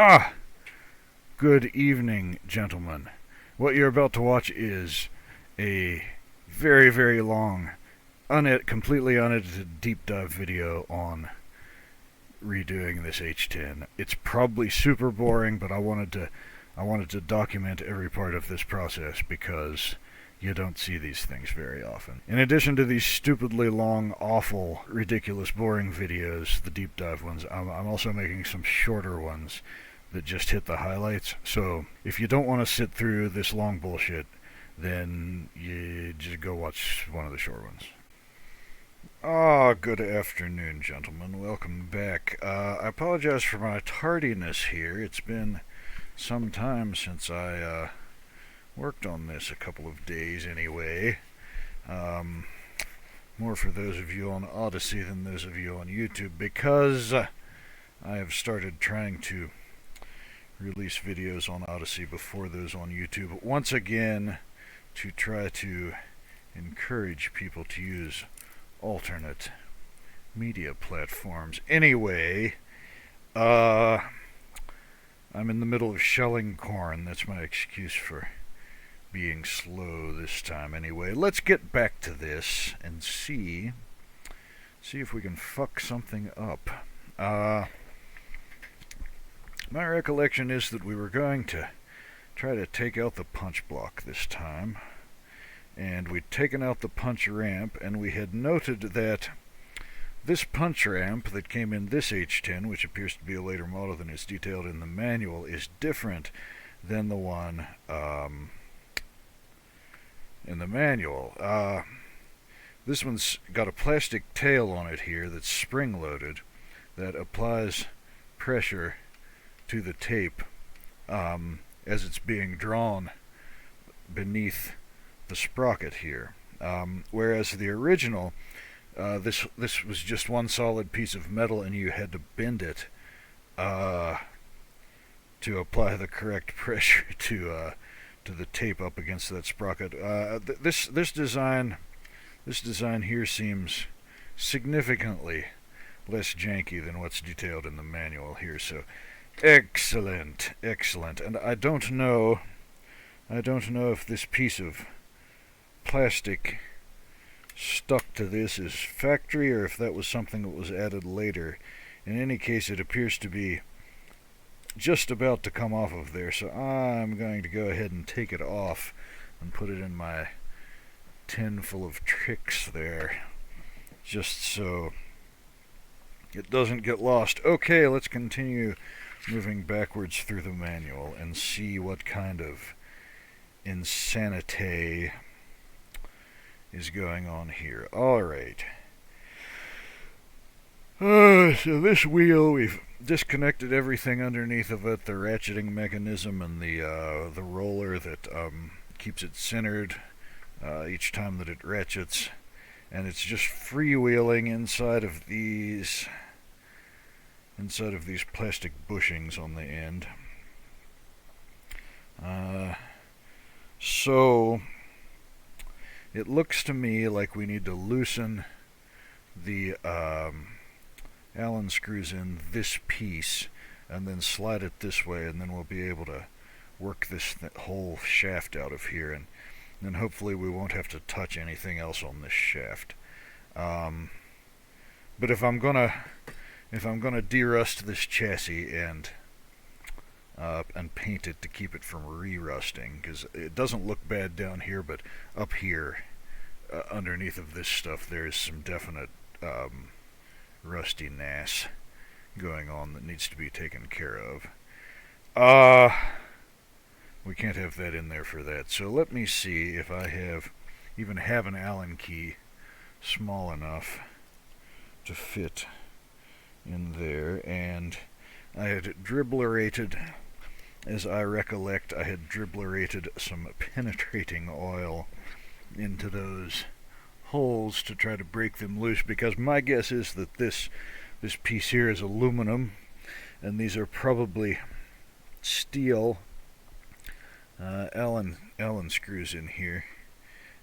Ah! Good evening, gentlemen. What you're about to watch is a very, very long, completely unedited deep dive video on redoing this H10. It's probably super boring, but I wanted to document every part of this process because you don't see these things very often. In addition to these stupidly long, awful, ridiculous, boring videos, the deep dive ones, I'm also making some shorter ones that just hit the highlights. So if you don't want to sit through this long bullshit, then you just go watch one of the short ones. Good afternoon, gentlemen. Welcome back. I apologize for my tardiness here. It's been some time since I worked on this, a couple of days anyway. More for those of you on Odyssey than those of you on YouTube, because I have started trying to release videos on Odyssey before those on YouTube, once again to try to encourage people to use alternate media platforms. Anyway, I'm in the middle of shelling corn. That's my excuse for being slow this time. Anyway, let's get back to this and see if we can fuck something up. My recollection is that we were going to try to take out the punch block this time, and we'd taken out the punch ramp, and we had noted that this punch ramp that came in this H10, which appears to be a later model than is detailed in the manual, is different than the one in the manual. This one's got a plastic tail on it here that's spring-loaded that applies pressure to the tape as it's being drawn beneath the sprocket here. Whereas the original, this was just one solid piece of metal, and you had to bend it to apply the correct pressure to the tape up against that sprocket. This design here seems significantly less janky than what's detailed in the manual here. So excellent. And I don't know if this piece of plastic stuck to this is factory or if that was something that was added later. In any case, it appears to be just about to come off of there, so I'm going to go ahead and take it off and put it in my tin full of tricks there, just so it doesn't get lost. Okay, let's continue moving backwards through the manual and see what kind of insanity is going on here. Alright. So this wheel, we've disconnected everything underneath of it, the ratcheting mechanism and the roller that keeps it centered each time that it ratchets, and it's just freewheeling inside of these plastic bushings on the end. So it looks to me like we need to loosen the Allen screws in this piece and then slide it this way, and then we'll be able to work this whole shaft out of here, and then hopefully we won't have to touch anything else on this shaft. But if I'm gonna derust this chassis and paint it to keep it from re-rusting, because it doesn't look bad down here, but up here underneath of this stuff there's some definite rustiness going on that needs to be taken care of. We can't have that in there for that. So let me see if I even have an Allen key small enough to fit in there. And I had dribblerated, as I recollect, I had dribblerated some penetrating oil into those holes to try to break them loose, because my guess is that this piece here is aluminum and these are probably steel Allen screws in here,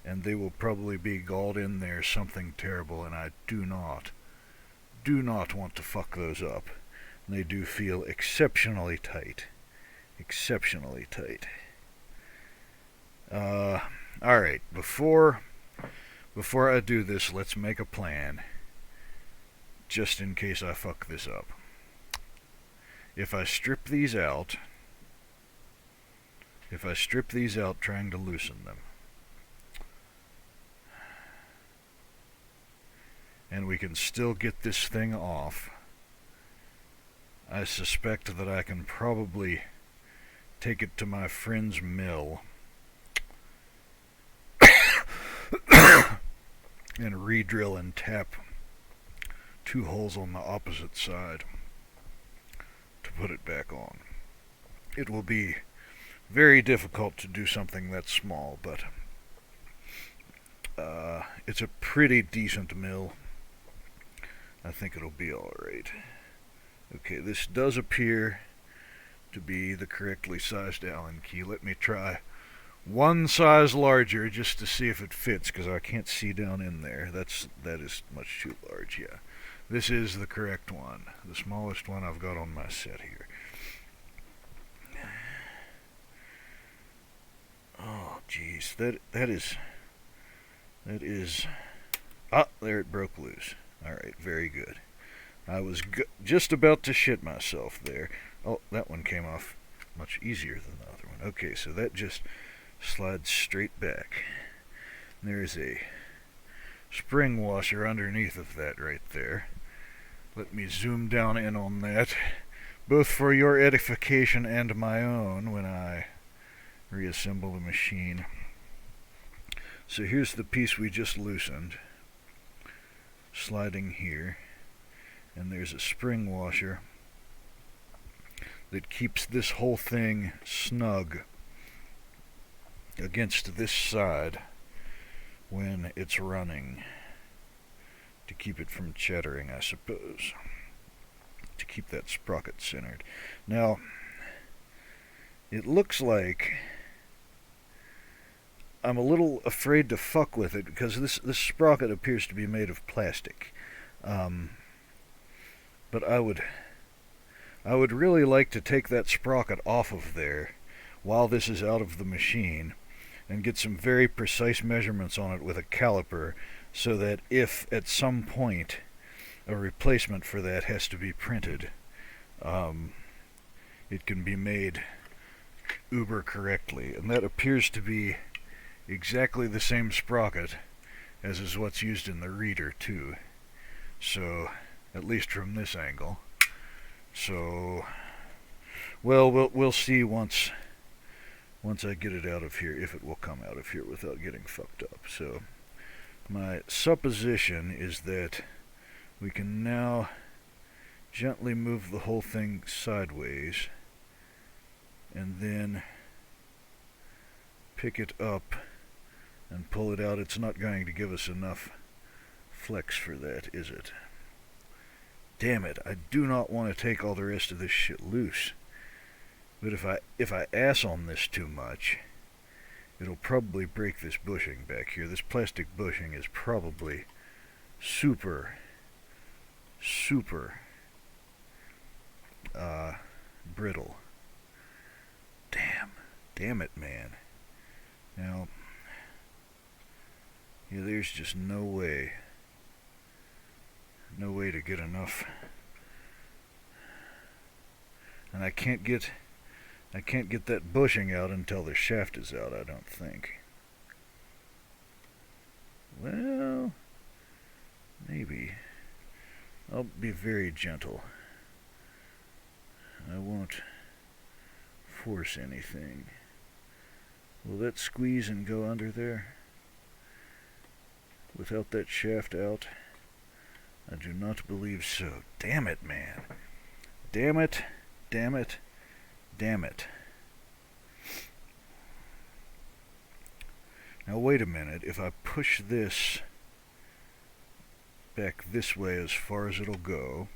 and they will probably be galled in there something terrible, and I do not want to fuck those up. They do feel exceptionally tight. Exceptionally tight. Alright, before I do this, let's make a plan. Just in case I fuck this up. If I strip these out trying to loosen them, and we can still get this thing off, I suspect that I can probably take it to my friend's mill and re-drill and tap 2 holes on the opposite side to put it back on. It will be very difficult to do something that small, but it's a pretty decent mill. I think it'll be alright. Okay, this does appear to be the correctly sized Allen key. Let me try one size larger just to see if it fits, because I can't see down in there. That is much too large, yeah. This is the correct one, the smallest one I've got on my set here. Oh, jeez, that is. Ah, there it broke loose. All right, very good. I was just about to shit myself there. Oh, that one came off much easier than the other one. Okay, so that just slides straight back. There's a spring washer underneath of that right there. Let me zoom down in on that, both for your edification and my own when I reassemble the machine. So here's the piece we just loosened, sliding here, and there's a spring washer that keeps this whole thing snug against this side when it's running, to keep it from chattering, I suppose, to keep that sprocket centered. Now, it looks like I'm a little afraid to fuck with it, because this sprocket appears to be made of plastic. But I would really like to take that sprocket off of there while this is out of the machine and get some very precise measurements on it with a caliper, so that if at some point a replacement for that has to be printed, it can be made uber correctly. And that appears to be exactly the same sprocket as is what's used in the reader too. So, at least from this angle. So, well, we'll see once I get it out of here, if it will come out of here without getting fucked up. So, my supposition is that we can now gently move the whole thing sideways and then pick it up and pull it out. It's not going to give us enough flex for that, is it? Damn it, I do not want to take all the rest of this shit loose. But if I ass on this too much, it'll probably break this bushing back here. This plastic bushing is probably super brittle. Damn it, man. Now, yeah, there's just no way to get enough. And I can't get that bushing out until the shaft is out, I don't think. Well, maybe. I'll be very gentle. I won't force anything. Will that squeeze and go under there without that shaft out? I do not believe so. Damn it, man. Damn it. Damn it. Damn it. Now wait a minute. If I push this back this way as far as it'll go,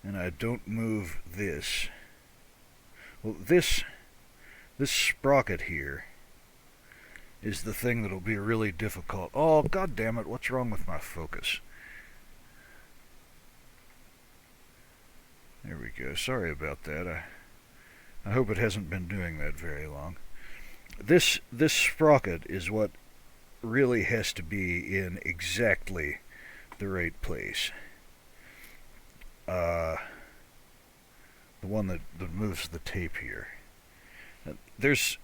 and I don't move this, well, this sprocket here is the thing that'll be really difficult. Oh, god damn it, what's wrong with my focus? There we go. Sorry about that. I hope it hasn't been doing that very long. This sprocket is what really has to be in exactly the right place. The one that moves the tape here. There's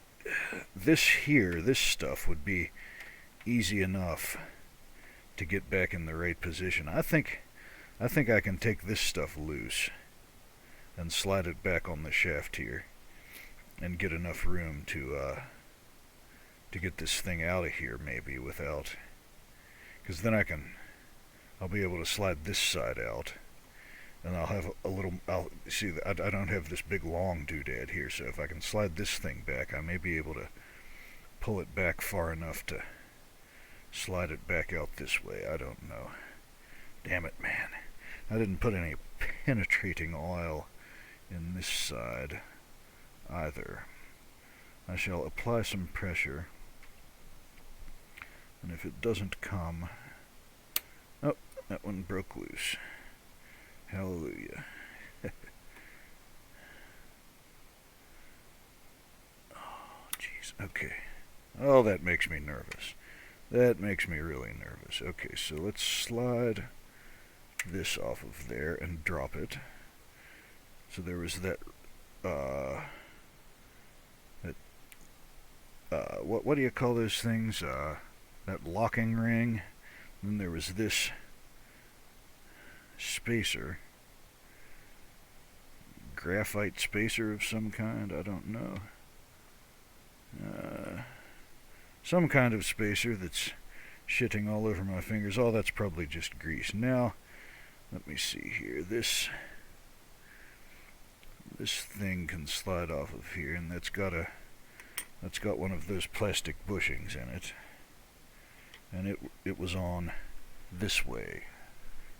this stuff would be easy enough to get back in the right position. I think I can take this stuff loose and slide it back on the shaft here and get enough room to get this thing out of here maybe without, because then I'll be able to slide this side out, and I'll have a little, see, I don't have this big long doodad here, so if I can slide this thing back, I may be able to pull it back far enough to slide it back out this way. I don't know. Damn it, man. I didn't put any penetrating oil in this side either. I shall apply some pressure, and if it doesn't come... Oh, that one broke loose. Hallelujah. Oh, jeez. Okay. Oh, that makes me nervous. That makes me really nervous. Okay, so let's slide this off of there and drop it. So there was that, what do you call those things? That locking ring. Then there was this spacer. Graphite spacer of some kind, I don't know. Some kind of spacer that's shitting all over my fingers. Oh, that's probably just grease. Now, let me see here. This thing can slide off of here, and that's got one of those plastic bushings in it. And it was on this way.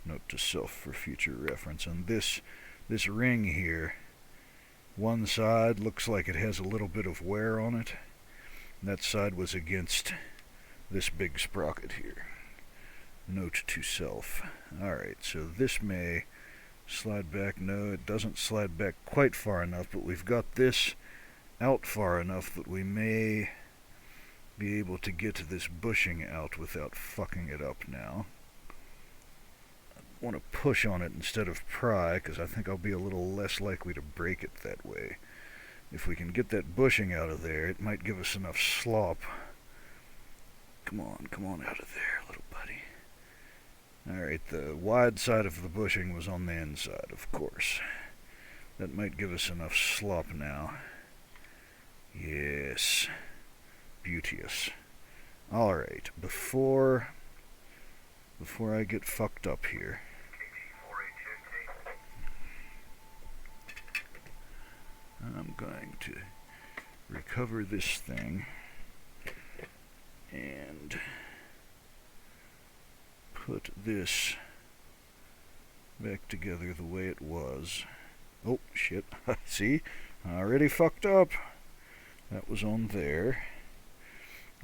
Note to self for future reference. And this ring here, one side looks like it has a little bit of wear on it. And that side was against this big sprocket here. Note to self. Alright, so this may slide back. No, it doesn't slide back quite far enough, but we've got this out far enough that we may be able to get this bushing out without fucking it up now. I want to push on it instead of pry, because I think I'll be a little less likely to break it that way. If we can get that bushing out of there, it might give us enough slop. Come on out of there, little buddy. Alright, the wide side of the bushing was on the inside, of course. That might give us enough slop now. Yes. Beauteous. Alright, before I get fucked up here. I'm going to recover this thing and put this back together the way it was. Oh, shit. See? I already fucked up. That was on there.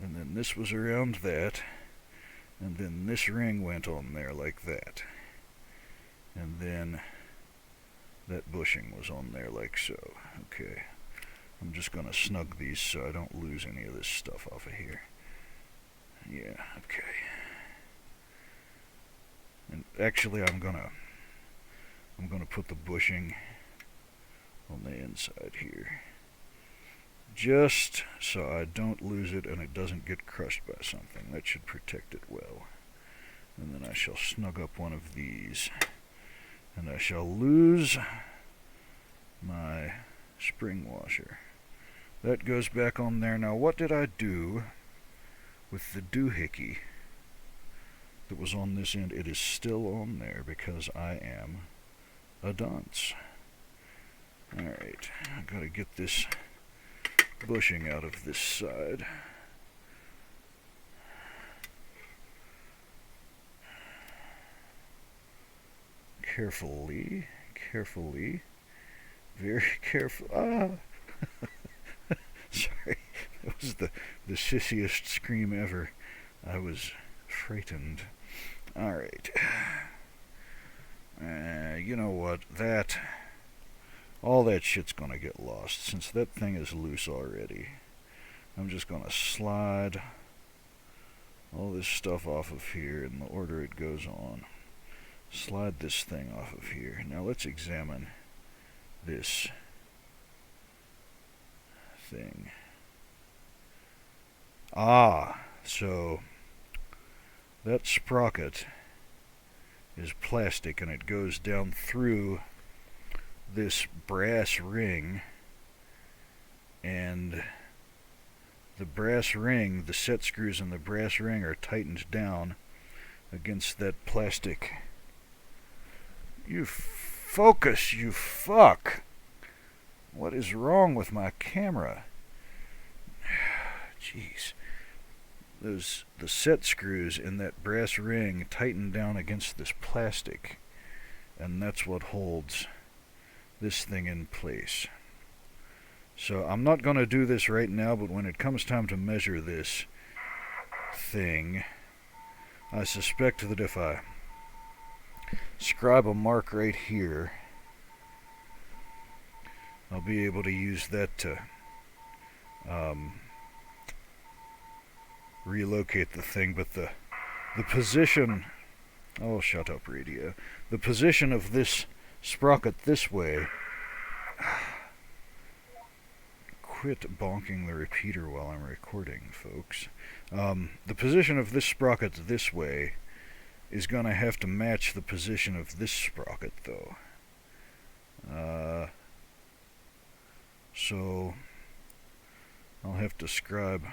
And then this was around that. And then this ring went on there like that. And then that bushing was on there like so. Okay. I'm just going to snug these so I don't lose any of this stuff off of here. Yeah, okay. And actually I'm gonna put the bushing on the inside here. Just so I don't lose it and it doesn't get crushed by something. That should protect it well. And then I shall snug up one of these. And I shall lose my spring washer. That goes back on there. Now what did I do with the doohickey that was on this end? It is still on there because I am a dunce. Alright, I've got to get this bushing out of this side. Carefully, very careful. Sorry, that was the sissiest scream ever. I was frightened. Alright. You know what, that all that shit's gonna get lost since that thing is loose already. I'm just gonna slide all this stuff off of here in the order it goes on. Slide this thing off of here. Now let's examine this thing. So that sprocket is plastic and it goes down through this brass ring, and the brass ring, the set screws in the brass ring are tightened down against that plastic. You focus, you fuck! What is wrong with my camera? Jeez. The set screws in that brass ring tighten down against this plastic, and that's what holds this thing in place. So I'm not going to do this right now, but when it comes time to measure this thing, I suspect that if I scribe a mark right here, I'll be able to use that to relocate the thing. But the position, oh shut up radio, the position of this sprocket this way, quit bonking the repeater while I'm recording, folks. The position of this sprocket this way is going to have to match the position of this sprocket, though. So I'll have to scribe,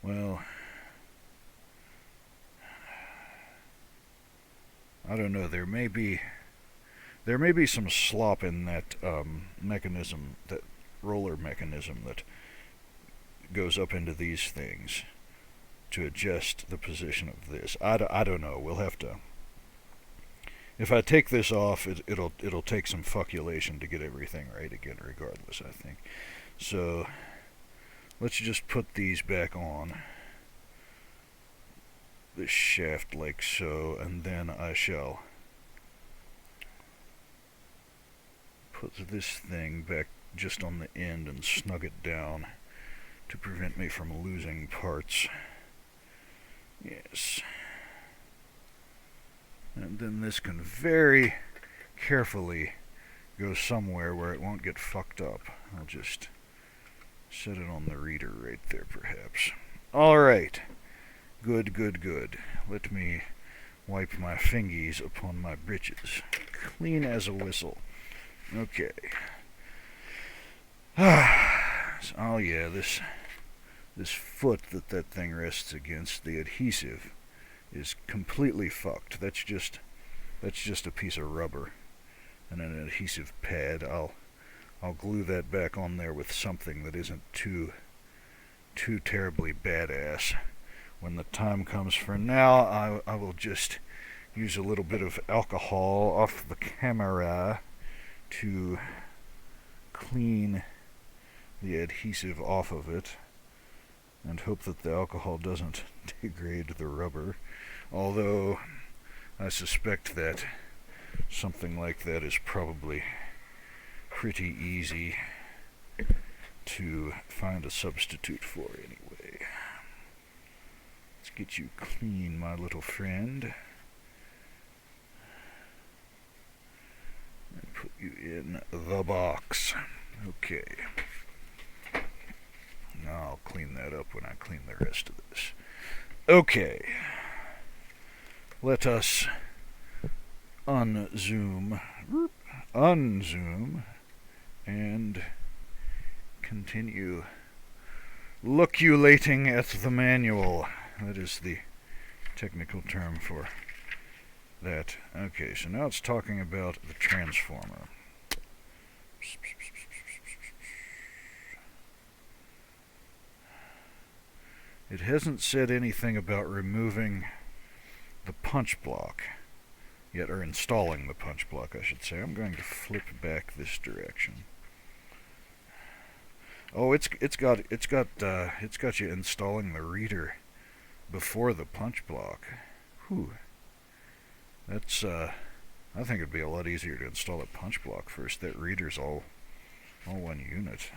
well, I don't know, there may be some slop in that mechanism, that roller mechanism that goes up into these things to adjust the position of this. I don't know. We'll have to. If I take this off, it'll take some fuckulation to get everything right again, regardless, I think. So let's just put these back on this shaft like so, and then I shall put this thing back just on the end and snug it down to prevent me from losing parts. Yes. And then this can very carefully go somewhere where it won't get fucked up. I'll just set it on the reader right there, perhaps. Alright. Good, good, good. Let me wipe my fingies upon my britches. Clean as a whistle. Okay. Oh yeah, this foot that thing rests against, the adhesive, is completely fucked. That's just a piece of rubber and an adhesive pad. I'll glue that back on there with something that isn't too terribly badass when the time comes. For now, I will just use a little bit of alcohol off the camera to clean the adhesive off of it, and hope that the alcohol doesn't degrade the rubber, although I suspect that something like that is probably pretty easy to find a substitute for anyway. Let's get you clean, my little friend, and put you in the box. Okay. Now I'll clean that up when I clean the rest of this. Okay. Let us unzoom, and continue lookulating at the manual. That is the technical term for that. Okay, so now it's talking about the transformer. It hasn't said anything about removing the punch block yet, or installing the punch block, I should say. I'm going to flip back this direction. Oh, it's got you installing the reader before the punch block. Whew. That's I think it'd be a lot easier to install a punch block first. That reader's all one unit.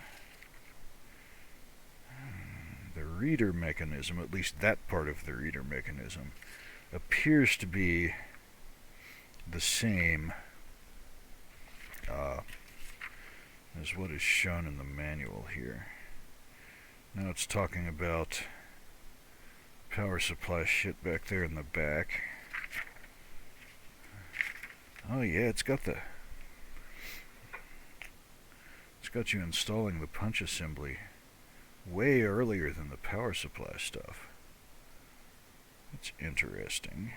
The reader mechanism, at least that part of the reader mechanism, appears to be the same as what is shown in the manual here. Now it's talking about power supply shit back there in the back. Oh yeah, it's got you installing the punch assembly way earlier than the power supply stuff. That's interesting.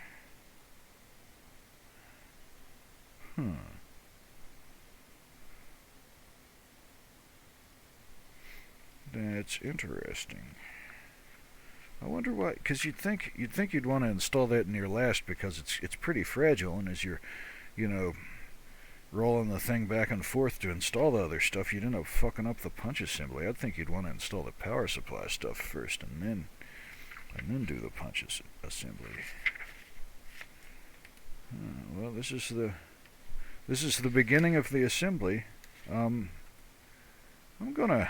That's interesting. I wonder why, because you'd think you'd want to install that in your last, because it's pretty fragile, and as you're, rolling the thing back and forth to install the other stuff, you'd end up fucking up the punch assembly. I'd think you'd want to install the power supply stuff first, and then do the punch assembly. Well, this is the beginning of the assembly. I'm gonna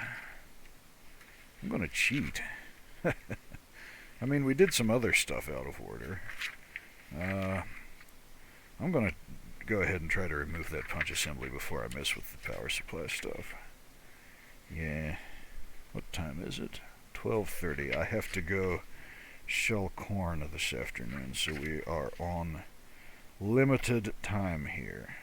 cheat. I mean, we did some other stuff out of order. I'm gonna go ahead and try to remove that punch assembly before I mess with the power supply stuff. Yeah. What time is it? 12:30. I have to go shell corn this afternoon, so we are on limited time here.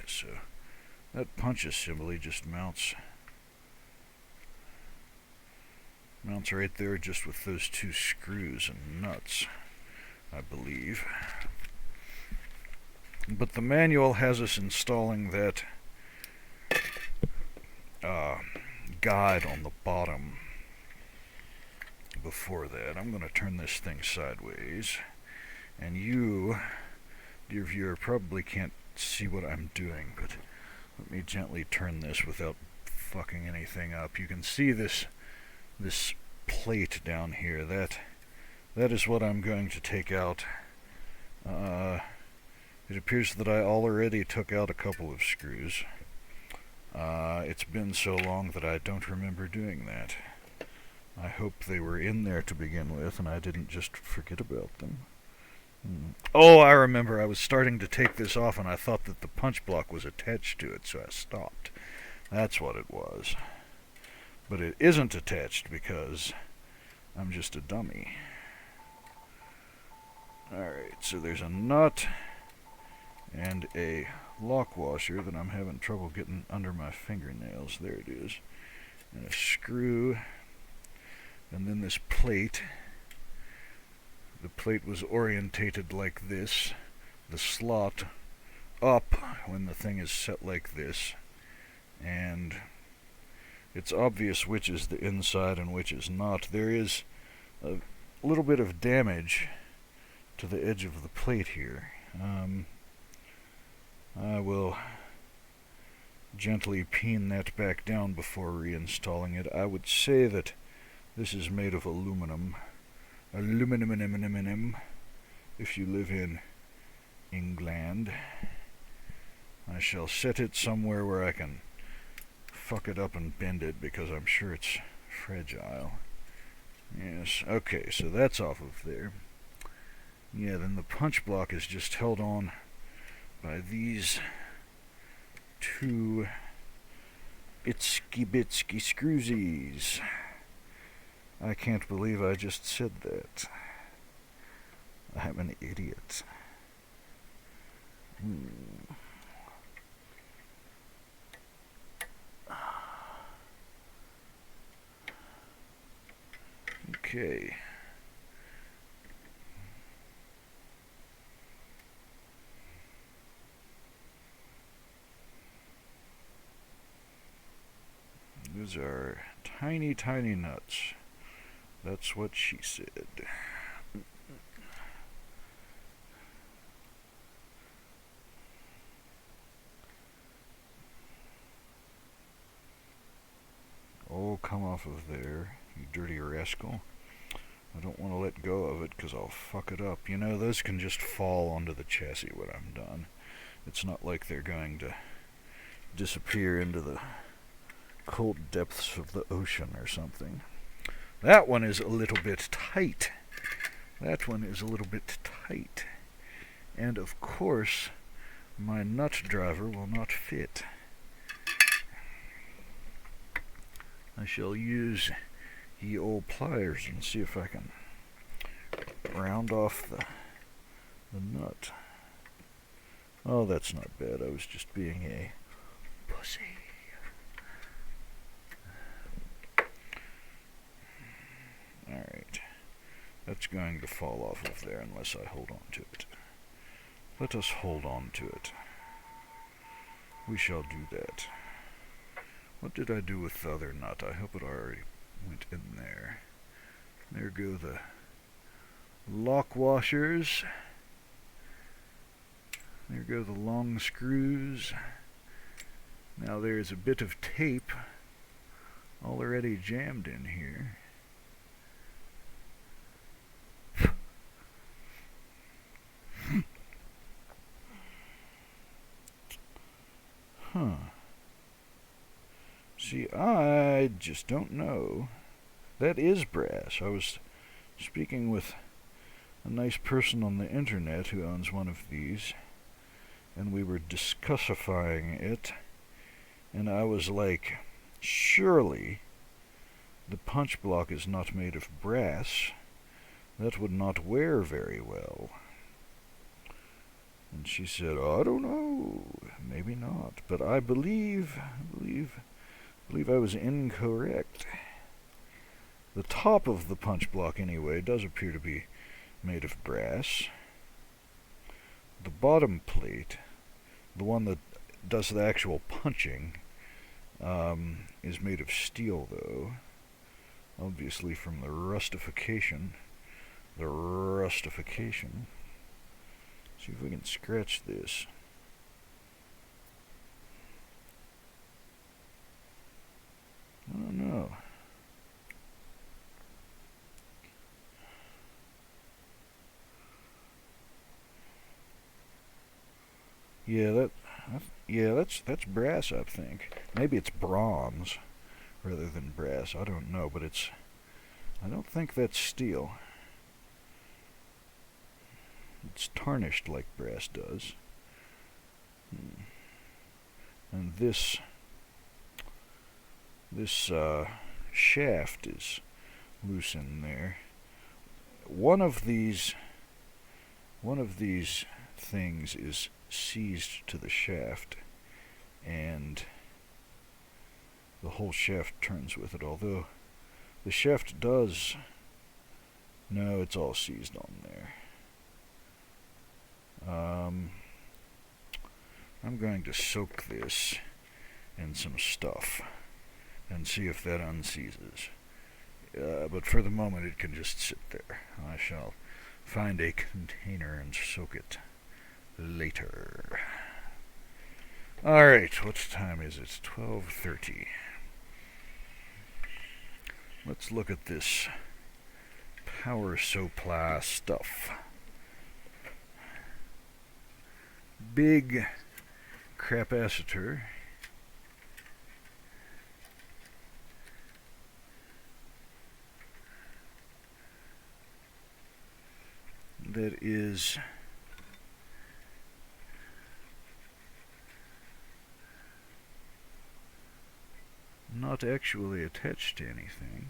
So that punch assembly just mounts right there, just with those two screws and nuts, I believe. But the manual has us installing that guide on the bottom before that. I'm going to turn this thing sideways, and you, dear viewer, probably can't see what I'm doing, but let me gently turn this without fucking anything up. You can see this plate down here. That is what I'm going to take out. It appears that I already took out a couple of screws. It's been so long that I don't remember doing that. I hope they were in there to begin with, and I didn't just forget about them. Oh, I remember. I was starting to take this off, and I thought that the punch block was attached to it, so I stopped. That's what it was. But it isn't attached, because I'm just a dummy. Alright, so there's a nut and a lock washer that I'm having trouble getting under my fingernails. There it is. And a screw. And then this plate. The plate was orientated like this. The slot up when the thing is set like this. And it's obvious which is the inside and which is not. There is a little bit of damage to the edge of the plate here. I will gently peen that back down before reinstalling it. I would say that this is made of aluminum. Aluminum, if you live in England. I shall set it somewhere where I can fuck it up and bend it, because I'm sure it's fragile. Yes, okay, so that's off of there. Yeah, then the punch block is just held on by these two itsky-bitsky screwsies. I can't believe I just said that. I'm an idiot. Okay. Those are tiny, tiny nuts. That's what she said. Oh, come off of there, you dirty rascal. I don't want to let go of it because I'll fuck it up. You know, those can just fall onto the chassis when I'm done. It's not like they're going to disappear into the cold depths of the ocean or something. That one is a little bit tight. That one is a little bit tight. And of course, my nut driver will not fit. I shall use ye old pliers and see if I can round off the nut. Oh, that's not bad. I was just being a pussy. Alright. That's going to fall off of there unless I hold on to it. Let us hold on to it. We shall do that. What did I do with the other nut? I hope it already went in there. There go the lock washers. There go the long screws. Now there's a bit of tape already jammed in here. Huh. See, I just don't know. That is brass. I was speaking with a nice person on the internet who owns one of these, and we were discussifying it, and I was like, surely the punch block is not made of brass. That would not wear very well. And she said, oh, I don't know, maybe not, but I believe I was incorrect. The top of the punch block, anyway, does appear to be made of brass. The bottom plate, the one that does the actual punching, is made of steel, though. Obviously from the rustification. See if we can scratch this. I don't know. That's brass, I think. Maybe it's bronze rather than brass. I don't know, but I don't think that's steel. It's tarnished like brass does. And this shaft is loose in there. One of these things is seized to the shaft, and the whole shaft turns with it, although the shaft does... No, it's all seized on there. I'm going to soak this in some stuff and see if that unseizes. But for the moment it can just sit there. I shall find a container and soak it later. Alright, what time is it? 12:30. Let's look at this power supply stuff. Big capacitor. That is not actually attached to anything.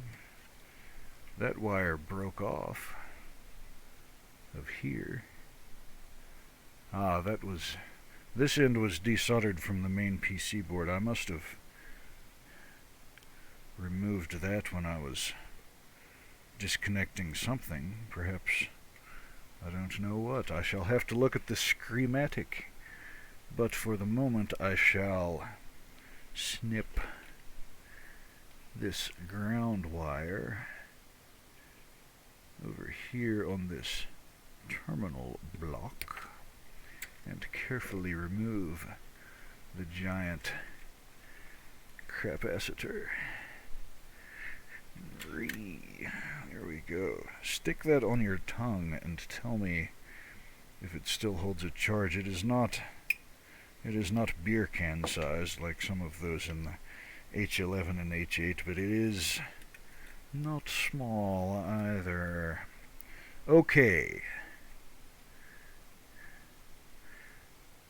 That wire broke off of here. This end was desoldered from the main PC board. I must have removed that when I was disconnecting something, perhaps. I don't know what. I shall have to look at the schematic. But for the moment I shall snip this ground wire here on this terminal block and carefully remove the giant capacitor. There we go. Stick that on your tongue and tell me if it still holds a charge. It is not beer can sized like some of those in the H11 and H8, but it is not small either. Okay.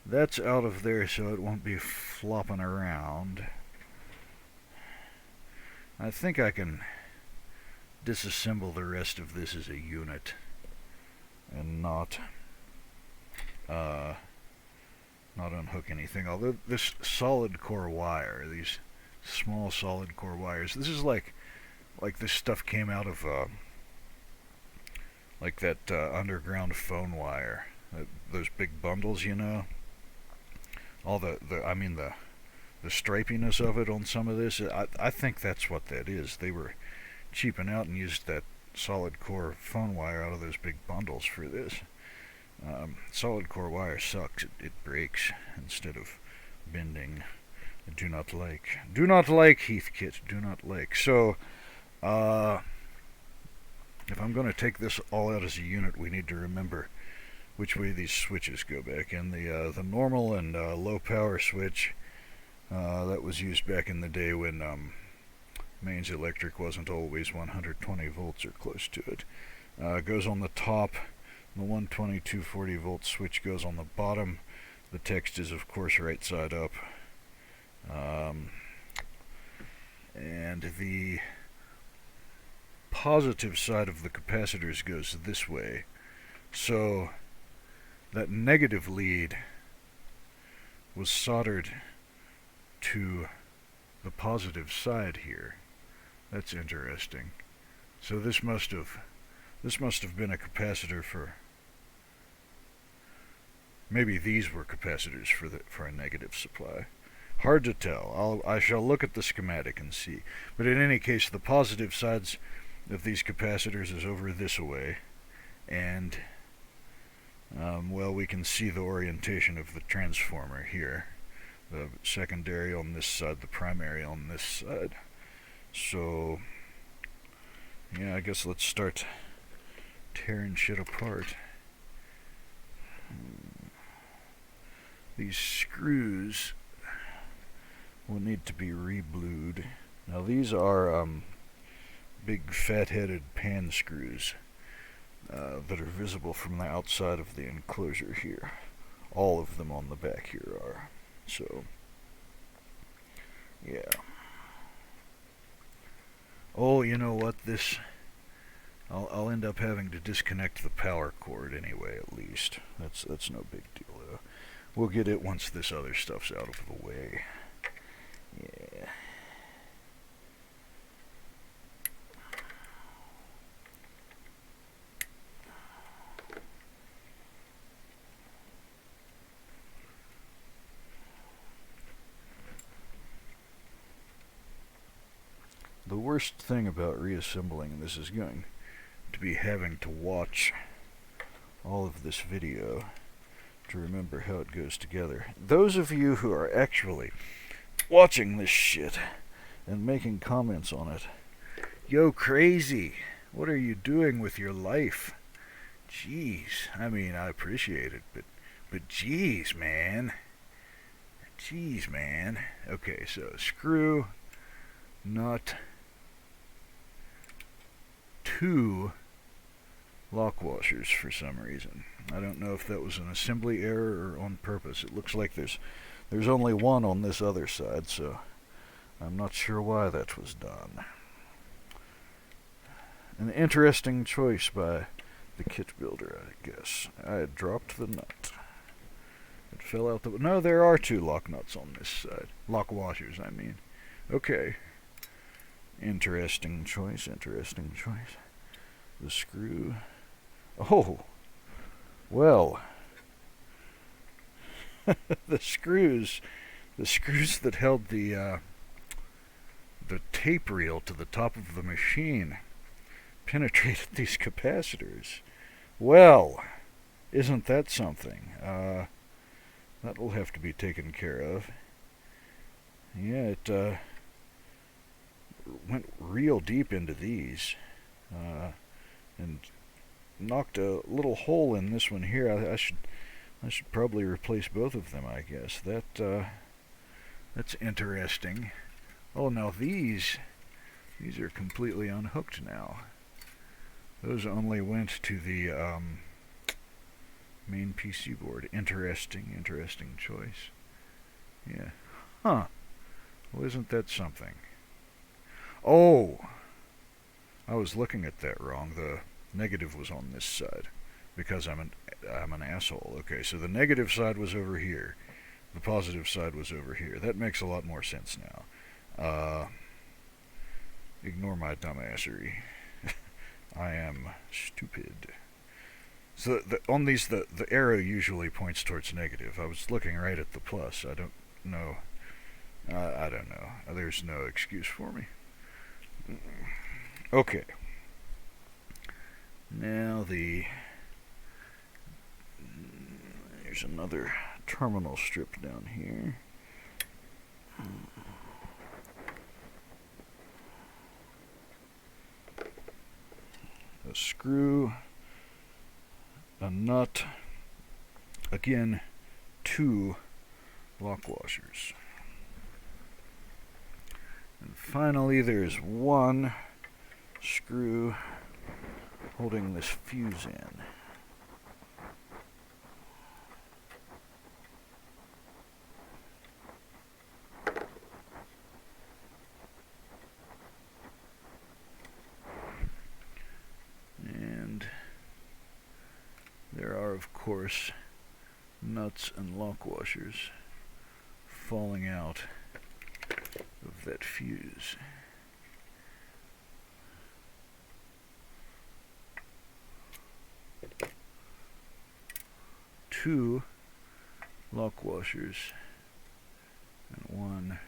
That's out of there so it won't be flopping around. I think I can disassemble the rest of this as a unit and not unhook anything. Although this solid core wire, these small solid core wires, this is like this stuff came out of like that underground phone wire, those big bundles, you know. All the stripiness of it on some of this, I think that's what that is. They were cheaping out and used that solid core phone wire out of those big bundles for this. Solid core wire sucks. It breaks instead of bending. I do not like Heathkit. Do not like. So, if I'm going to take this all out as a unit, we need to remember which way these switches go back in. The normal and low power switch that was used back in the day when mains electric wasn't always 120 volts or close to it. Goes on the top. The 120 240 volt switch goes on the bottom. The text is of course right side up. And the positive side of the capacitors goes this way. So that negative lead was soldered to the positive side here. That's interesting. So this must have been a capacitor for, maybe these were capacitors for a negative supply. Hard to tell. I shall look at the schematic and see. But in any case, the positive sides of these capacitors is over this way, and well, we can see the orientation of the transformer here. The secondary on this side, the primary on this side. So, yeah, I guess let's start tearing shit apart. These screws will need to be re-blued. Now these are big fat-headed pan screws that are visible from the outside of the enclosure here. All of them on the back here are. So, yeah. Oh, you know what? I'll end up having to disconnect the power cord anyway. At least that's no big deal. We'll get it once this other stuff's out of the way. Yeah. The worst thing about reassembling this is going to be having to watch all of this video to remember how it goes together. Those of you who are actually watching this shit and making comments on it, yo, crazy, what are you doing with your life? Jeez, I mean, I appreciate it, but jeez, man. Jeez, man. Okay, so screw, nut, 2 lock washers for some reason. I don't know if that was an assembly error or on purpose. It looks like there's only one on this other side, so I'm not sure why that was done. An interesting choice by the kit builder, I guess. I had dropped the nut. It fell out the... No, there are 2 lock nuts on this side. Lock washers, I mean. Okay. Interesting choice, interesting choice. The screw... Oh! Well... the screws that held the tape reel to the top of the machine penetrated these capacitors. Well, isn't that something? That will have to be taken care of. Yeah, it went real deep into these, and knocked a little hole in this one here. I should probably replace both of them, I guess. That's interesting. Oh, now these are completely unhooked now. Those only went to the main PC board. Interesting choice. Yeah. Huh. Well, isn't that something? Oh! I was looking at that wrong. The negative was on this side because I'm an asshole. Okay, so the negative side was over here. The positive side was over here. That makes a lot more sense now. Ignore my dumbassery. I am stupid. So on these, the arrow usually points towards negative. I was looking right at the plus. I don't know. I don't know. There's no excuse for me. Okay. Now there's another terminal strip down here. A screw, a nut, again, 2 lock washers. And finally, there's 1 screw holding this fuse in. And there are, of course, nuts and lock washers falling out of that fuse. Two lock washers and 1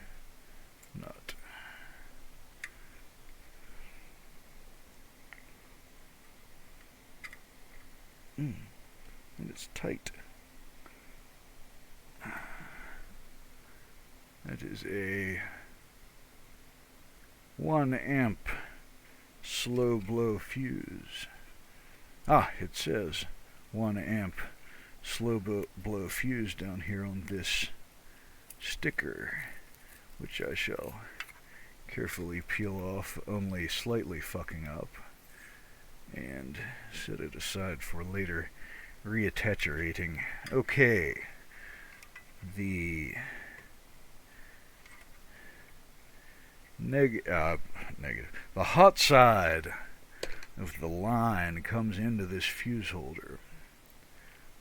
nut. And it's tight. That is a 1 amp slow blow fuse. It says 1 amp slow blow fuse down here on this sticker, which I shall carefully peel off, only slightly fucking up, and set it aside for later reattacherating. Okay, the negative. The hot side of the line comes into this fuse holder.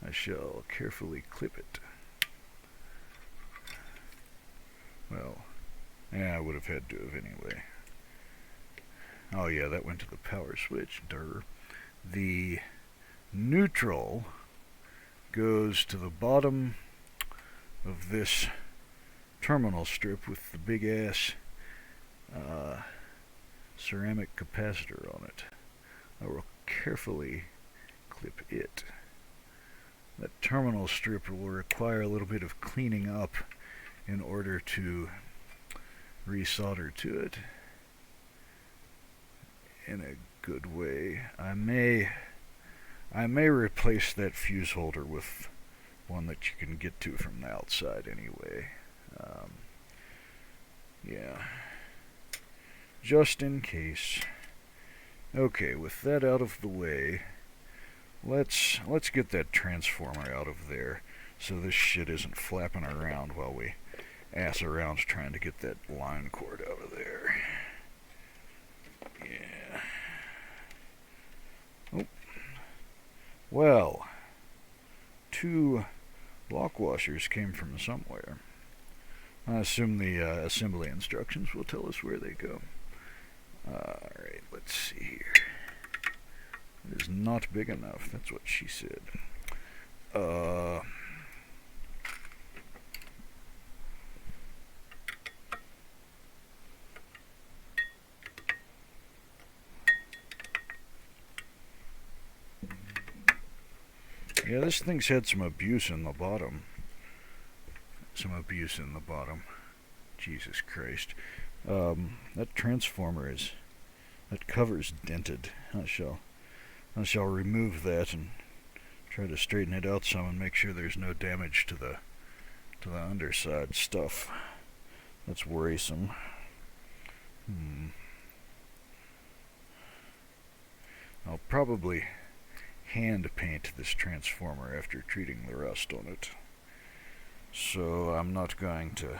I shall carefully clip it. Well, yeah, I would have had to have anyway. Oh yeah, that went to the power switch. Durr. The neutral goes to the bottom of this terminal strip with the big ass ceramic capacitor on it. I will carefully clip it. That terminal strip will require a little bit of cleaning up in order to resolder to it in a good way. I may replace that fuse holder with one that you can get to from the outside anyway. Yeah, just in case. Okay, with that out of the way, let's get that transformer out of there so this shit isn't flapping around while we ass around trying to get that line cord out of there. Yeah. Oh. Well, 2 lock washers came from somewhere. I assume the assembly instructions will tell us where they go. Alright, let's see here. It is not big enough, that's what she said. Yeah, this thing's had some abuse in the bottom. Jesus Christ. That transformer is... That cover's dented. I shall remove that and try to straighten it out some and make sure there's no damage to the underside stuff. That's worrisome. I'll probably hand paint this transformer after treating the rust on it. So I'm not going to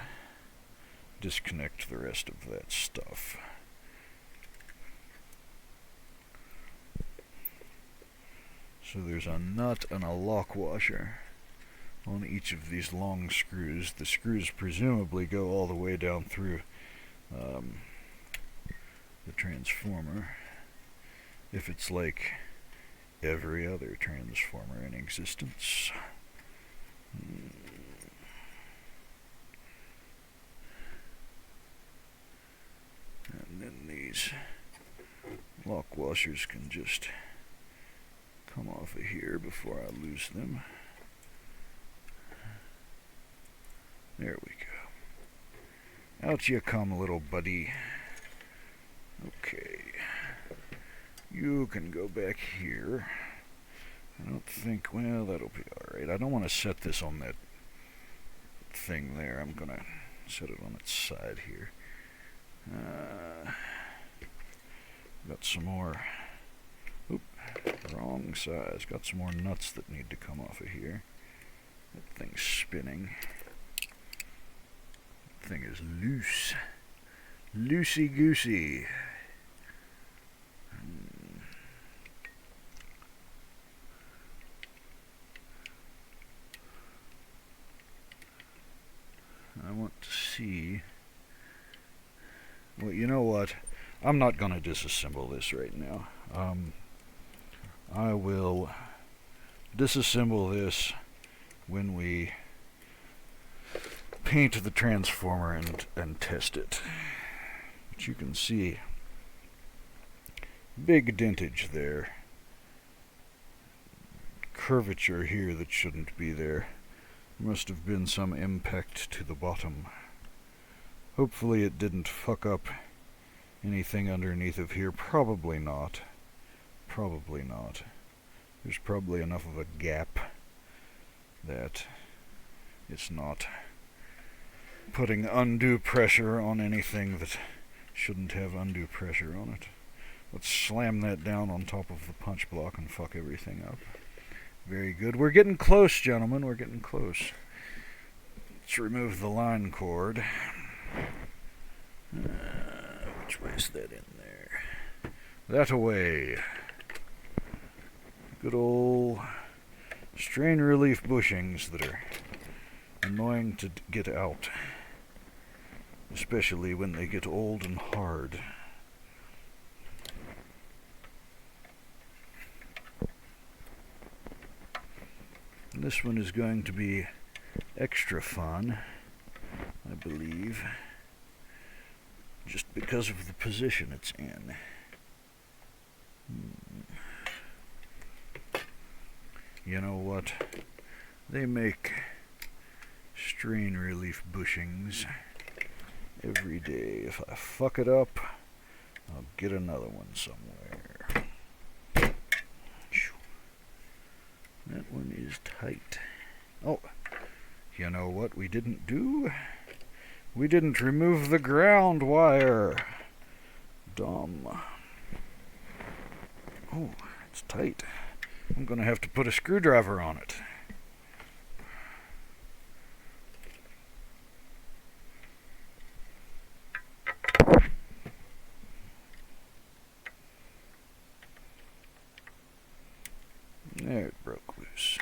disconnect the rest of that stuff. So there's a nut and a lock washer on each of these long screws. The screws presumably go all the way down through the transformer, if it's like every other transformer in existence. And then these lock washers can just come off of here before I lose them. There we go. Out you come, little buddy. Okay. You can go back here. I don't think... Well, that'll be alright. I don't want to set this on that thing there. I'm going to set it on its side here. Got some more... Oop, wrong size. Got some more nuts that need to come off of here. That thing's spinning. That thing is loose. Loosey-goosey. I want to see... Well, you know what? I'm not going to disassemble this right now. I will disassemble this when we paint the transformer and test it. But you can see big dentage there. Curvature here that shouldn't be there. Must have been some impact to the bottom. Hopefully it didn't fuck up anything underneath of here. Probably not. Probably not. There's probably enough of a gap that it's not putting undue pressure on anything that shouldn't have undue pressure on it. Let's slam that down on top of the punch block and fuck everything up. Very good. We're getting close, gentlemen. We're getting close. Let's remove the line cord. Which way's that in there? That away. Good old strain relief bushings that are annoying to get out. Especially when they get old and hard. This one is going to be extra fun, I believe, just because of the position it's in. You know what? They make strain relief bushings every day. If I fuck it up, I'll get another one somewhere. That one is tight. Oh, you know what we didn't do? We didn't remove the ground wire. Dumb. Oh, it's tight. I'm gonna have to put a screwdriver on it. There, it broke loose.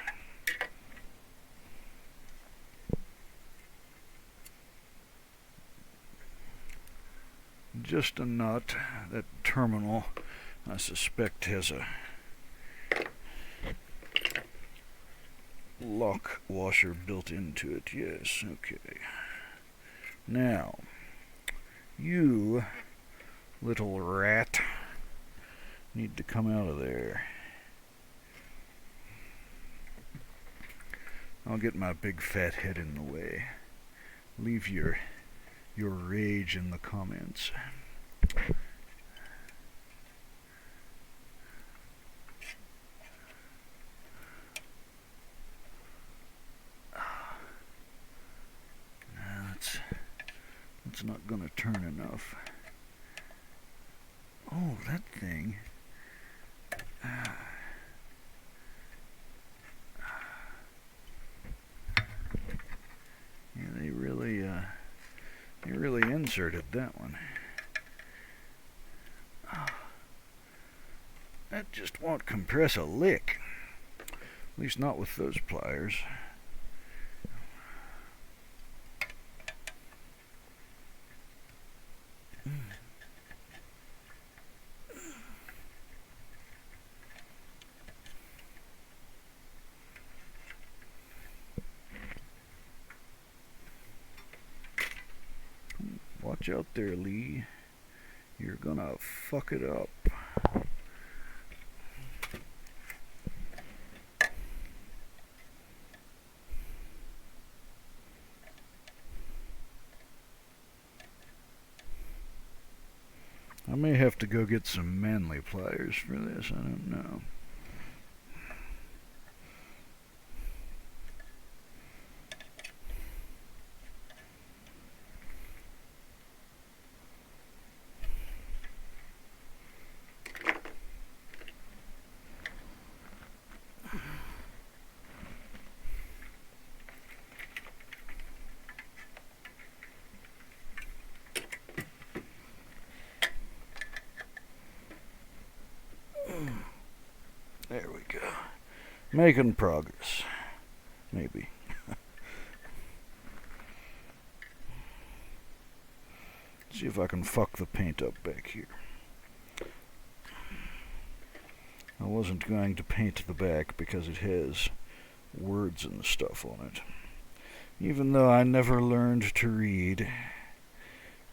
Just a nut. That terminal, I suspect, has a lock washer built into it. Yes, okay. Now, you little rat need to come out of there. I'll get my big fat head in the way. Leave your rage in the comments. It's not gonna turn enough. Oh, that thing. Yeah, they really inserted that one. That just won't compress a lick. At least not with those pliers. Watch out there, Lee. You're gonna fuck it up. I may have to go get some manly pliers for this, I don't know. There we go. Making progress. Maybe. See if I can fuck the paint up back here. I wasn't going to paint the back because it has words and stuff on it. Even though I never learned to read,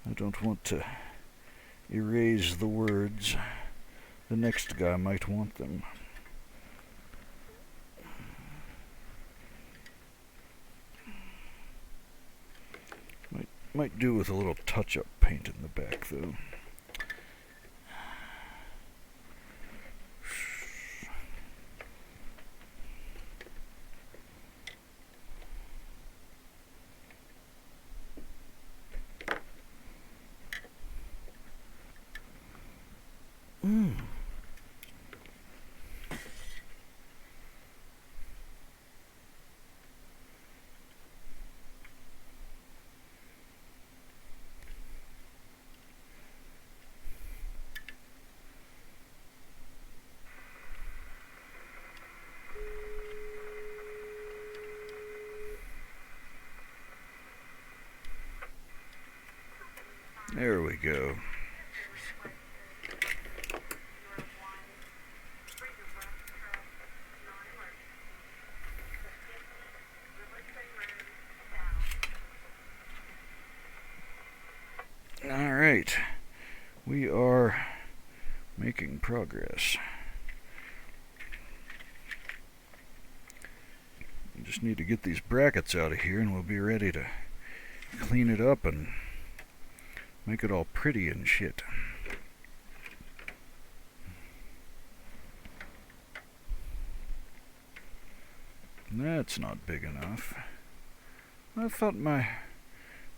I don't want to erase the words. The next guy might want them. Might do with a little touch-up paint in the back, though. There we go. All right. We are making progress. We just need to get these brackets out of here and we'll be ready to clean it up and make it all pretty and shit. That's not big enough. I thought my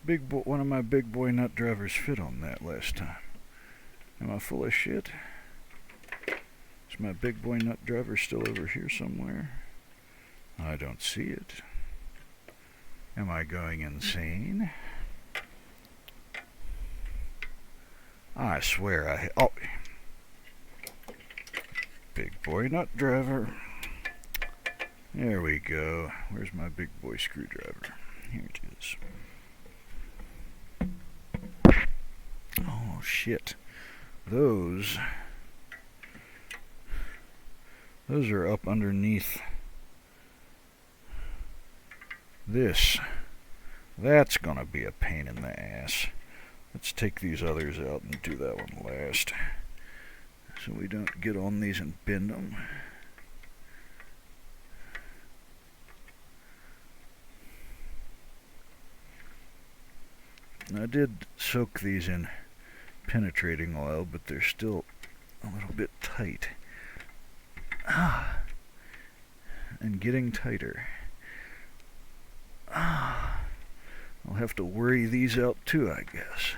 one of my big boy nut drivers fit on that last time. Am I full of shit? Is my big boy nut driver still over here somewhere? I don't see it. Am I going insane? I swear oh. Big boy nut driver. There we go. Where's my big boy screwdriver? Here it is. Oh shit. Those are up underneath this. That's gonna be a pain in the ass. Let's take these others out and do that one last, so we don't get on these and bend them. I did soak these in penetrating oil, but they're still a little bit tight. And getting tighter. I'll have to worry these out too, I guess.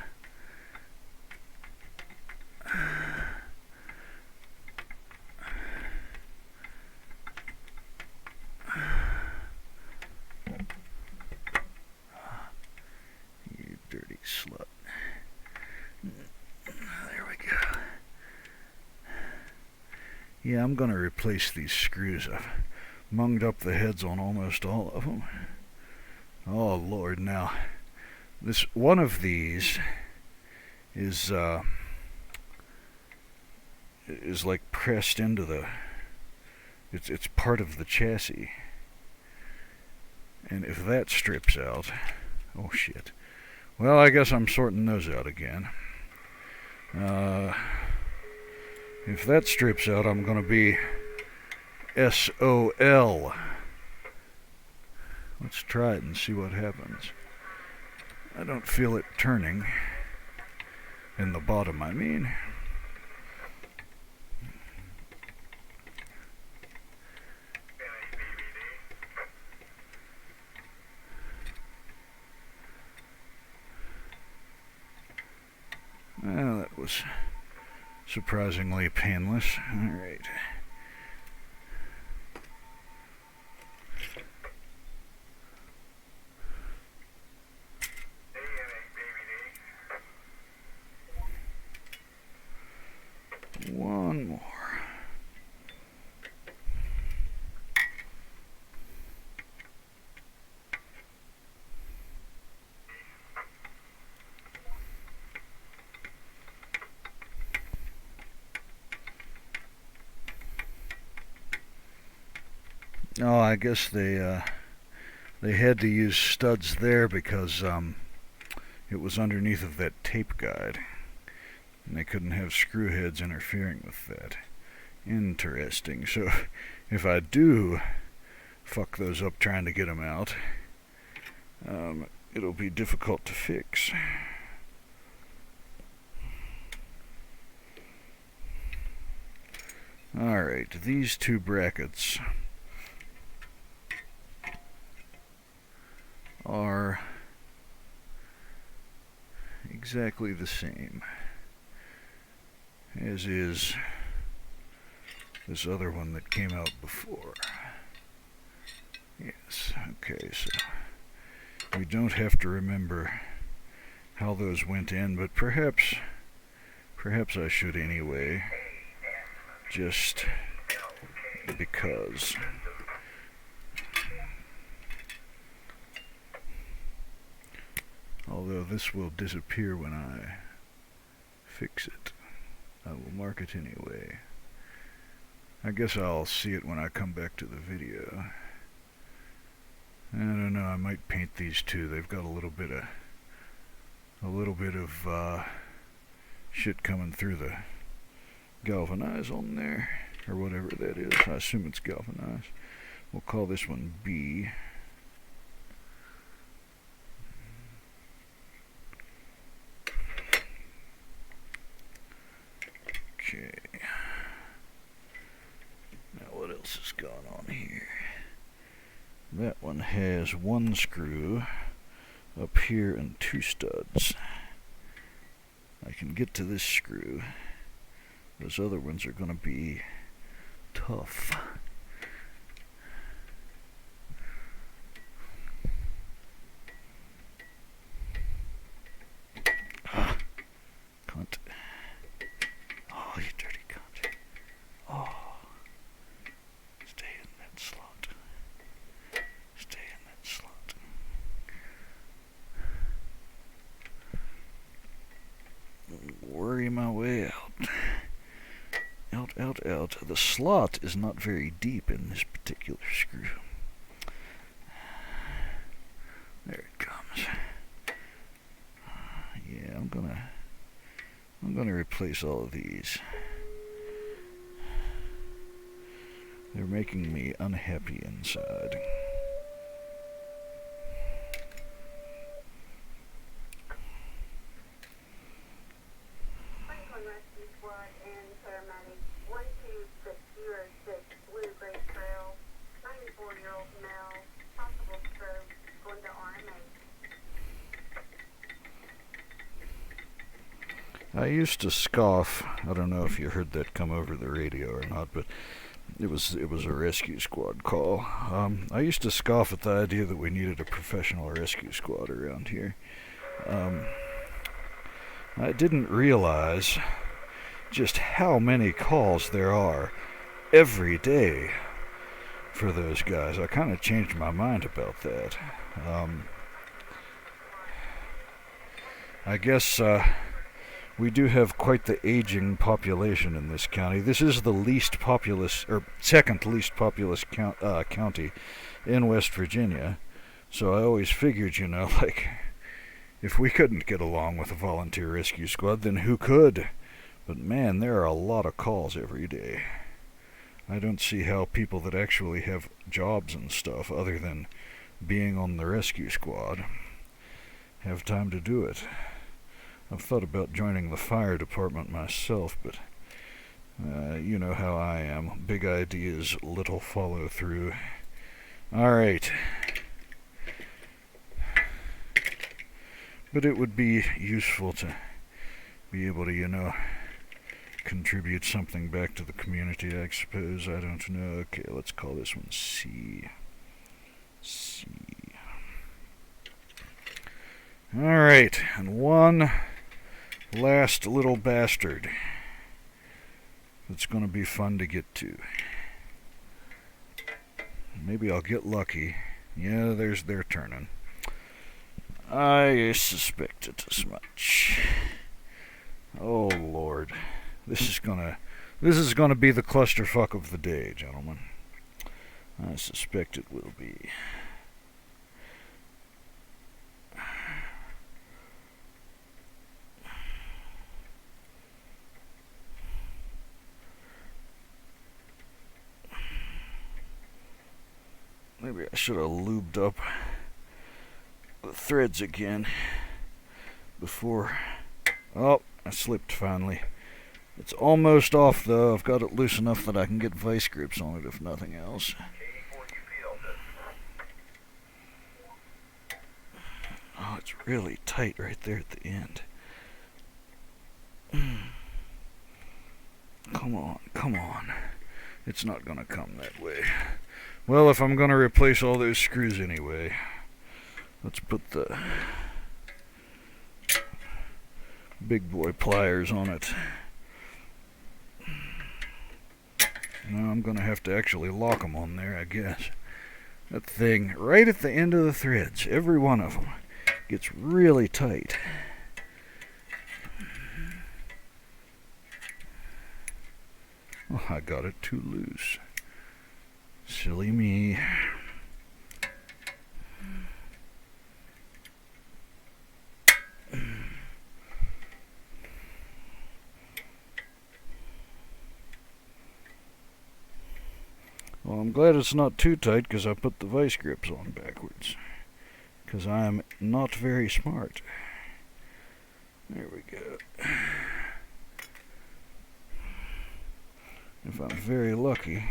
You dirty slut. There we go. Yeah, I'm gonna replace these screws. I've munged up the heads on almost all of them. Oh Lord, now this one of these is like pressed into the. It's part of the chassis, and if that strips out, oh shit. Well, I guess I'm sorting those out again. If that strips out, I'm gonna be SOL. Let's try it and see what happens. I don't feel it turning. In the bottom, I mean. Well, that was surprisingly painless. All right. One more. Oh, I guess they had to use studs there because it was underneath of that tape guide, and they couldn't have screw heads interfering with that. Interesting. So if I do fuck those up trying to get them out, it'll be difficult to fix. Alright, these two brackets are exactly the same as is this other one that came out before. Yes, okay, so we don't have to remember how those went in, but perhaps I should anyway, just because. Although this will disappear when I fix it. I will mark it anyway. I guess I'll see it when I come back to the video. I don't know, I might paint these two. They've got a little bit of shit coming through the galvanize on there, or whatever that is. I assume it's galvanized. We'll call this one B. Okay. Now what else has gone on here? That one has one screw up here and two studs. I can get to this screw. Those other ones are going to be tough. Cunt. Oh, you dirty cunt. Oh. Stay in that slot. Stay in that slot. Worry my way out. Out. The slot is not very deep in this particular screw. There it comes. Yeah, I'm gonna replace all of these. They're making me unhappy inside. I used to scoff. I don't know if you heard that come over the radio or not, but it was a rescue squad call. I used to scoff at the idea that we needed a professional rescue squad around here. I didn't realize just how many calls there are every day for those guys. I kind of changed my mind about that. I guess we do have quite the aging population in this county. This is the least populous, or second least populous county in West Virginia. So I always figured, like, if we couldn't get along with a volunteer rescue squad, then who could? But man, there are a lot of calls every day. I don't see how people that actually have jobs and stuff, other than being on the rescue squad, have time to do it. I've thought about joining the fire department myself, but you know how I am. Big ideas, little follow through. Alright. But it would be useful to be able to, contribute something back to the community, I suppose. I don't know. Okay, let's call this one C. C. Alright, and one last little bastard that's going to be fun to get to. Maybe I'll get lucky. Yeah, there's their turning. I suspected as much. Oh Lord, this is gonna be the clusterfuck of the day, gentlemen. I suspect it will be. Maybe I should have lubed up the threads again before. Oh, I slipped finally. It's almost off though. I've got it loose enough that I can get vice grips on it if nothing else. Oh, it's really tight right there at the end. Come on, come on. It's not gonna come that way. Well, if I'm gonna replace all those screws anyway, let's put the big boy pliers on it. Now I'm gonna have to actually lock them on there, I guess. That thing right at the end of the threads, every one of them, gets really tight. Oh, I got it too loose. Silly me. Well, I'm glad it's not too tight because I put the vice grips on backwards. Because I'm not very smart. There we go. If I'm very lucky,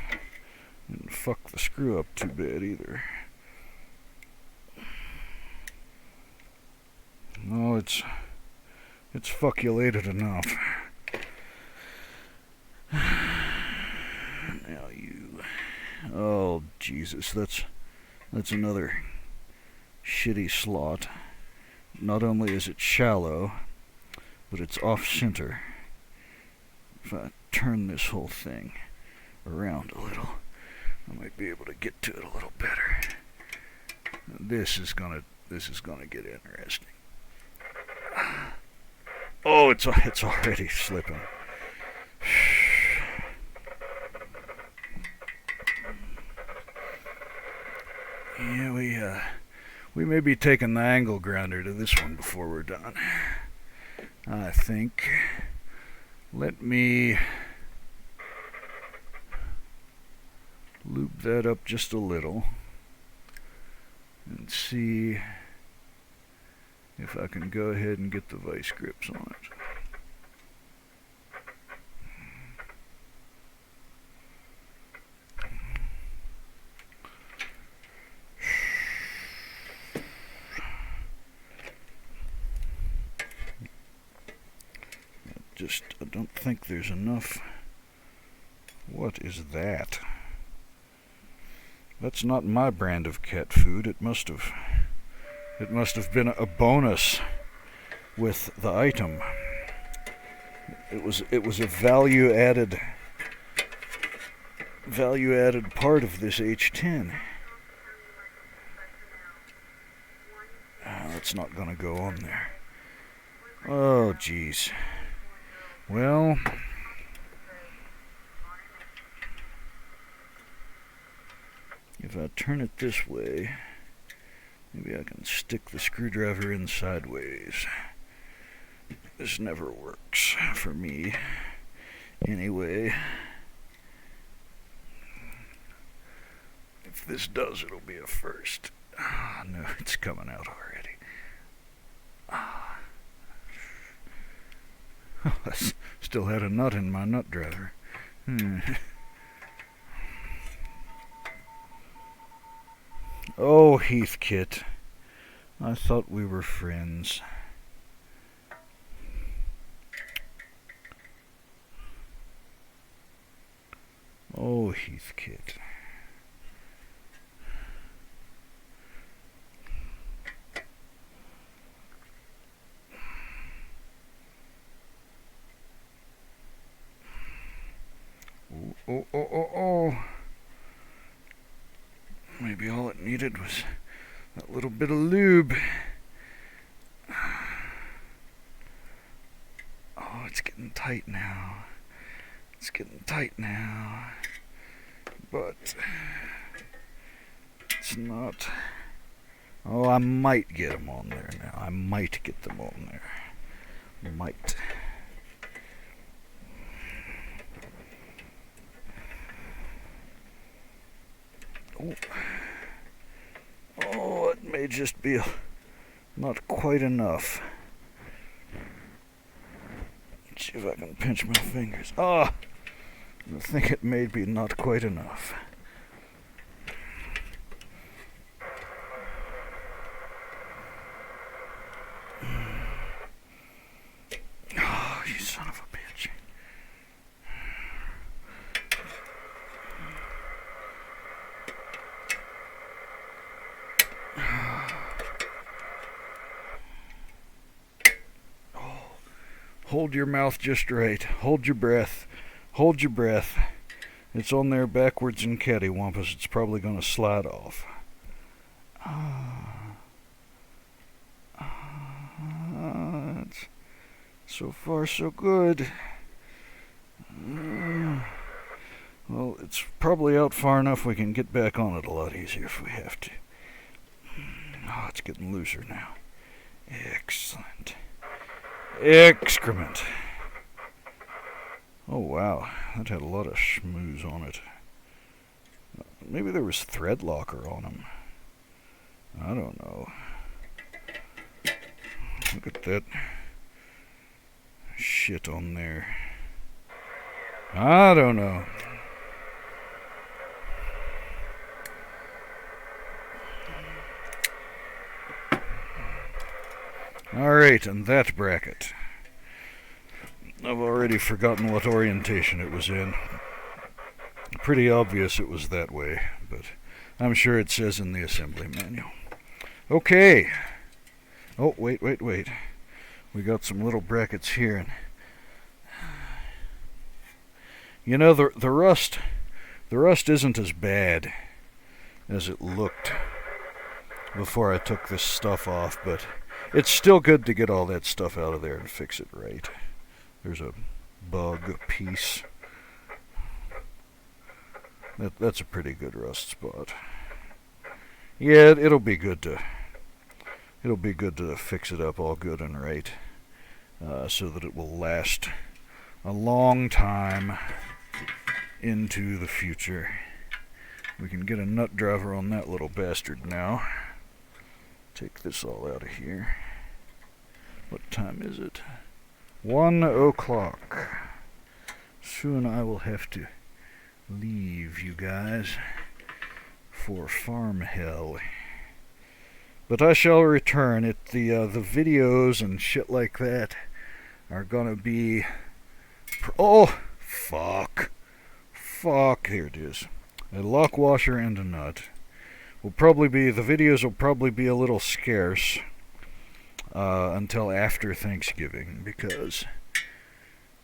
didn't fuck the screw up too bad either. No, it's fuckulated enough. Now you. Oh Jesus, that's another shitty slot. Not only is it shallow, but it's off center. If I turn this whole thing around a little, I might be able to get to it a little better. This is gonna get interesting. Oh, it's already slipping. Yeah, we may be taking the angle grinder to this one before we're done. I think. Let me lube that up just a little and see if I can go ahead and get the vice grips on it. I don't think there's enough. What is that? That's not my brand of cat food. It must have been a bonus with the item. It was a value added part of this H10. That's not gonna go on there. Oh, geez. Well, if I turn it this way, maybe I can stick the screwdriver in sideways. This never works for me. Anyway, if this does, it'll be a first. Oh, no, it's coming out already. Oh, I still had a nut in my nut driver. Oh, Heathkit. I thought we were friends. Oh, Heathkit. Oh. Maybe all it needed was that little bit of lube. Oh, it's getting tight now. But it's not. Oh, I might get them on there now. I might get them on there. Might. Oh, it may just be not quite enough. Let's see if I can pinch my fingers. Ah, I think it may be not quite enough. Oh, you son of a bitch. Hold your mouth just right. Hold your breath. It's on there backwards and cattywampus. It's probably going to slide off. It's so far so good. Well, it's probably out far enough we can get back on it a lot easier if we have to. Oh, it's getting looser now. Excellent. Excrement. Oh wow, that had a lot of schmooze on it. Maybe there was thread locker on them. I don't know. Look at that shit on there. I don't know. Alright, and that bracket. I've already forgotten what orientation it was in. Pretty obvious it was that way, but I'm sure it says in the assembly manual. Okay. Oh, wait. We got some little brackets here. And you know, the rust isn't as bad as it looked before I took this stuff off, but it's still good to get all that stuff out of there and fix it right. There's a bug piece. That's a pretty good rust spot. Yeah, it'll be good to fix it up all good and right, so that it will last a long time into the future. We can get a nut driver on that little bastard now. Take this all out of here. What time is it? 1 o'clock. Soon I will have to leave you guys for farm hell. But I shall return. The videos and shit like that are gonna be Oh, fuck. Fuck, here it is. A lock washer and a nut. The videos will probably be a little scarce until after Thanksgiving, because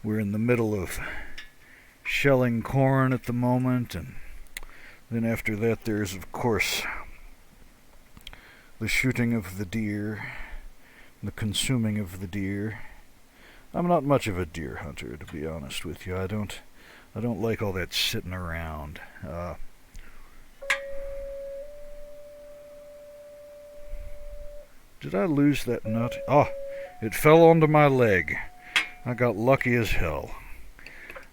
we're in the middle of shelling corn at the moment, and then after that there's, of course, the shooting of the deer, the consuming of the deer. I'm not much of a deer hunter, to be honest with you. I don't like all that sitting around. Did I lose that nut? Oh, it fell onto my leg. I got lucky as hell.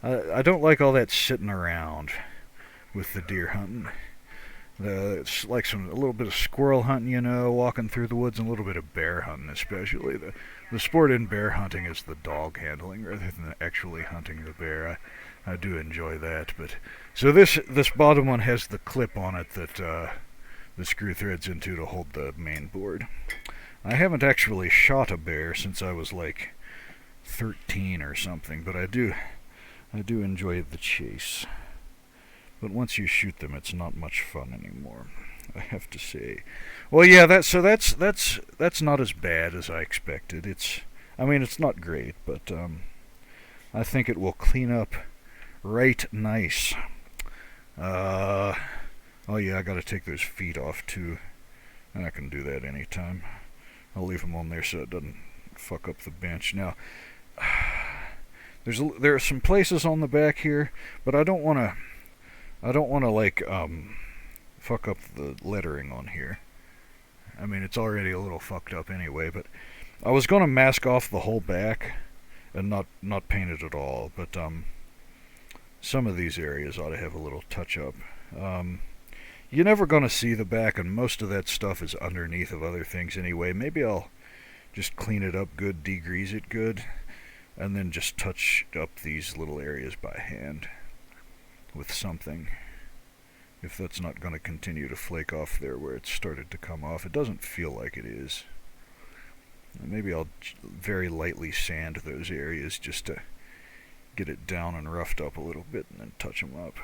I don't like all that sitting around with the deer hunting. It's like a little bit of squirrel hunting, you know, walking through the woods, and a little bit of bear hunting, especially. The sport in bear hunting is the dog handling rather than actually hunting the bear. I do enjoy that. But so this bottom one has the clip on it that the screw threads into to hold the main board. I haven't actually shot a bear since I was like 13 or something, but I do enjoy the chase. But once you shoot them, it's not much fun anymore, I have to say. Well, yeah, that's not as bad as I expected. It's not great, but I think it will clean up right nice. Oh yeah, I gotta take those feet off too, and I can do that anytime. I'll leave them on there so it doesn't fuck up the bench. Now, there are some places on the back here, but I don't want to like fuck up the lettering on here. I mean, it's already a little fucked up anyway, but I was going to mask off the whole back and not paint it at all, but some of these areas ought to have a little touch up. You're never going to see the back, and most of that stuff is underneath of other things anyway. Maybe I'll just clean it up good, degrease it good, and then just touch up these little areas by hand with something, if that's not going to continue to flake off there where it's started to come off. It doesn't feel like it is. Maybe I'll very lightly sand those areas just to get it down and roughed up a little bit, and then touch them up.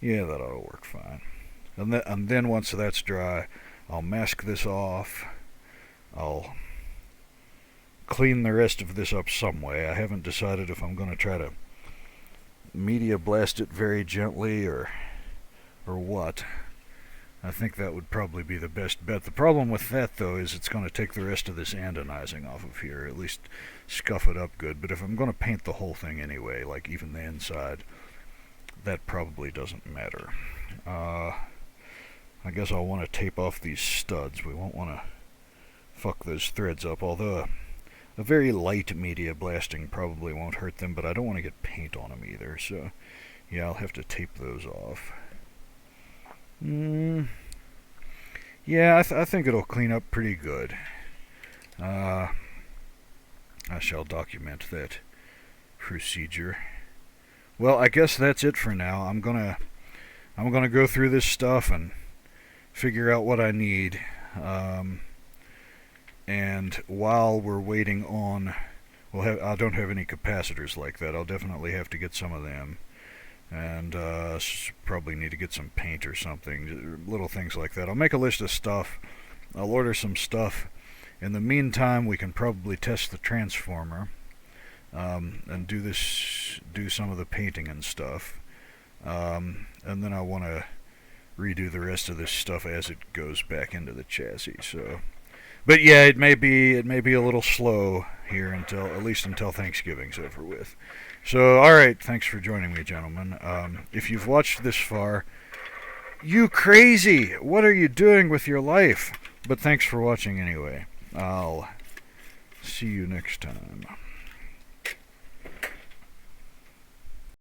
Yeah, that ought to work fine. And then once that's dry, I'll mask this off. I'll clean the rest of this up some way. I haven't decided if I'm going to try to media blast it very gently or what. I think that would probably be the best bet. The problem with that, though, is it's going to take the rest of this anodizing off of here, at least scuff it up good. But if I'm going to paint the whole thing anyway, like even the inside, that probably doesn't matter. I guess I'll want to tape off these studs. We won't want to fuck those threads up, although a very light media blasting probably won't hurt them, but I don't want to get paint on them either, so yeah, I'll have to tape those off. Yeah, I think it'll clean up pretty good. I shall document that procedure. Well, I guess that's it for now. I'm gonna go through this stuff and figure out what I need. And while we're waiting on, I don't have any capacitors like that. I'll definitely have to get some of them, and probably need to get some paint or something, little things like that. I'll make a list of stuff. I'll order some stuff. In the meantime, we can probably test the transformer. And do some of the painting and stuff, and then I want to redo the rest of this stuff as it goes back into the chassis. So, but yeah, it may be a little slow here at least until Thanksgiving's over with. So, all right, thanks for joining me, gentlemen. If you've watched this far, you crazy! What are you doing with your life? But thanks for watching anyway. I'll see you next time.